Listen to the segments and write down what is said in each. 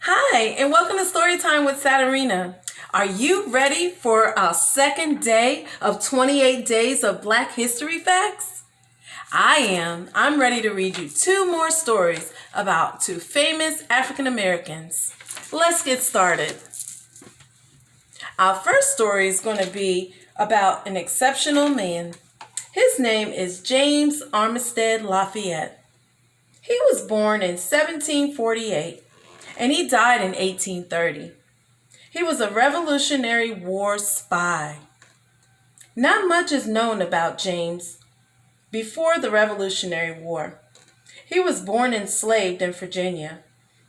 Hi, and welcome to Storytime with Saturena. Are you ready for our second day of 28 Days of Black History Facts? I am. I'm ready to read you two more stories about two famous African Americans. Let's get started. Our first story is going to be about an exceptional man. His name is James Armistead Lafayette. He was born in 1748 and he died in 1830. He was a Revolutionary War spy. Not much is known about James before the Revolutionary War. He was born enslaved in Virginia,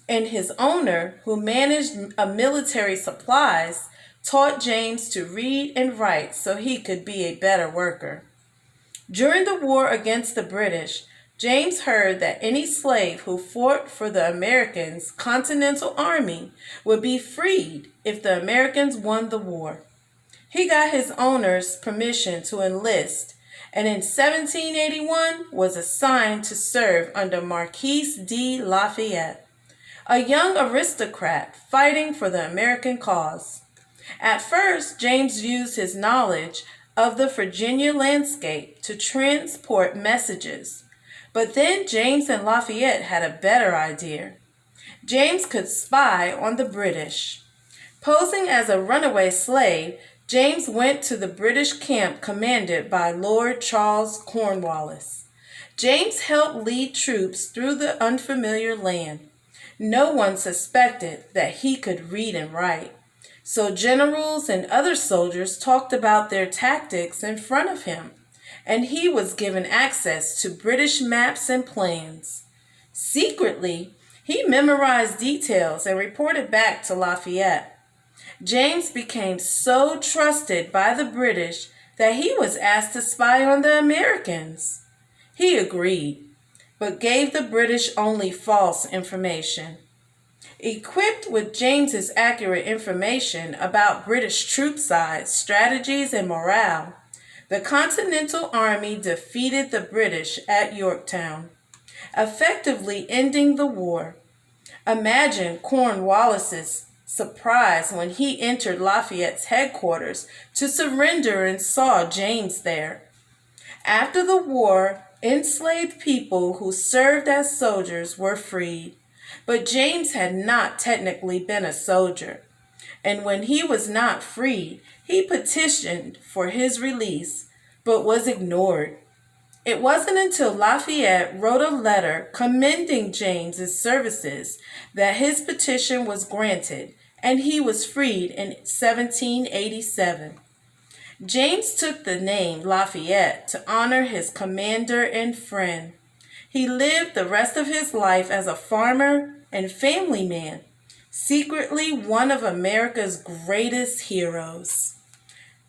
and his owner, who managed military supplies, taught James to read and write so he could be a better worker. During the war against the British, James heard that any slave who fought for the Americans' Continental Army would be freed if the Americans won the war. He got his owner's permission to enlist, and in 1781 was assigned to serve under Marquis de Lafayette, a young aristocrat fighting for the American cause. At first, James used his knowledge of the Virginia landscape to transport messages. But then James and Lafayette had a better idea. James could spy on the British. Posing as a runaway slave, James went to the British camp commanded by Lord Charles Cornwallis. James helped lead troops through the unfamiliar land. No one suspected that he could read and write, so generals and other soldiers talked about their tactics in front of him, and he was given access to British maps and plans. Secretly, he memorized details and reported back to Lafayette. James became so trusted by the British that he was asked to spy on the Americans. He agreed, but gave the British only false information. Equipped with James's accurate information about British troop size, strategies, and morale, the Continental Army defeated the British at Yorktown, effectively ending the war. Imagine Cornwallis's surprise when he entered Lafayette's headquarters to surrender and saw James there. After the war, enslaved people who served as soldiers were freed, but James had not technically been a soldier, and when he was not freed, he petitioned for his release, but was ignored. It wasn't until Lafayette wrote a letter commending James's services that his petition was granted, and he was freed in 1787. James took the name Lafayette to honor his commander and friend. He lived the rest of his life as a farmer and family man, secretly one of America's greatest heroes.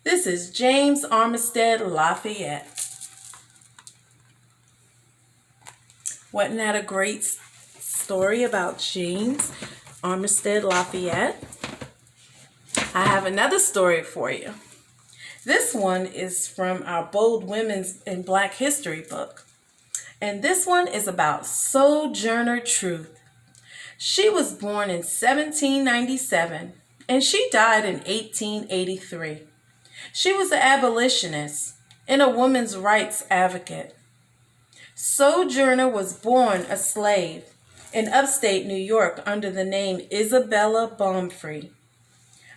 This is James Armistead Lafayette. Wasn't that a great story about James Armistead Lafayette? I have another story for you. This one is from our Bold Women in Black History book. And this one is about SoJourner Truth. She was born in 1797 and she died in 1883. She was an abolitionist and a women's rights advocate. SoJourner was born a slave in upstate New York under the name Isabella Baumfree.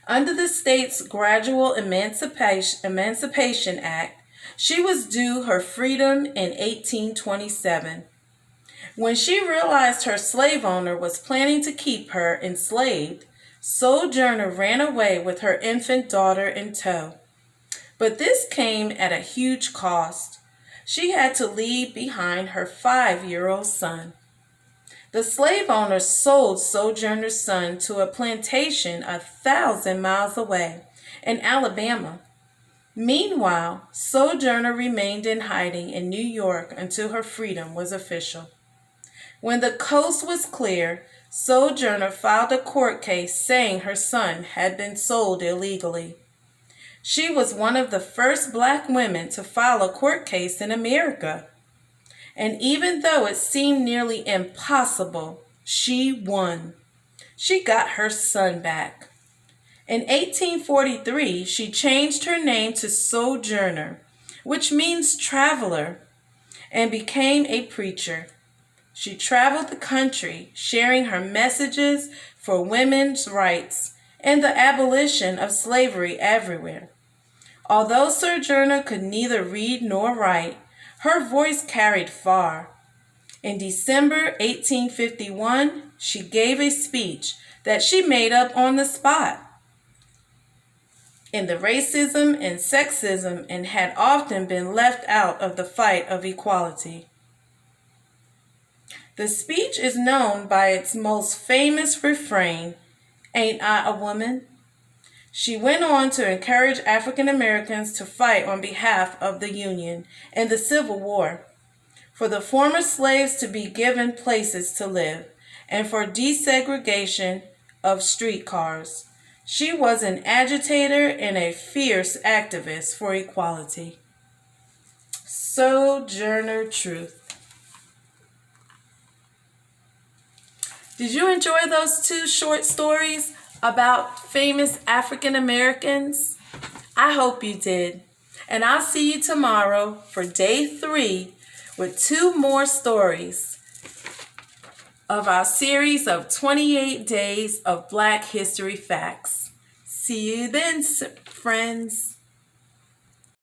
Under the state's Gradual Emancipation Act, she was due her freedom in 1827. When she realized her slave owner was planning to keep her enslaved, SoJourner ran away with her infant daughter in tow. But this came at a huge cost. She had to leave behind her 5-year-old son. The slave owner sold SoJourner's son to a plantation 1,000 miles away in Alabama. Meanwhile, SoJourner remained in hiding in New York until her freedom was official. When the coast was clear, SoJourner filed a court case saying her son had been sold illegally. She was one of the first Black women to file a court case in America. And even though it seemed nearly impossible, she won. she got her son back. In 1843, she changed her name to SoJourner, which means traveler, and became a preacher. She traveled the country, sharing her messages for women's rights and the abolition of slavery everywhere. Although Sojourner could neither read nor write, her voice carried far. In December 1851, she gave a speech that she made up on the spot. In the racism and sexism and had often been left out of the fight of equality. The speech is known by its most famous refrain, "Ain't I a woman?" She went on to encourage African Americans to fight on behalf of the Union in the Civil War, for the former slaves to be given places to live, and for desegregation of streetcars. She was an agitator and a fierce activist for equality. SoJourner Truth. Did you enjoy those two short stories about famous African Americans? I hope you did. And I'll see you tomorrow for day 3 with 2 more stories of our series of 28 days of Black History Facts. See you then, friends.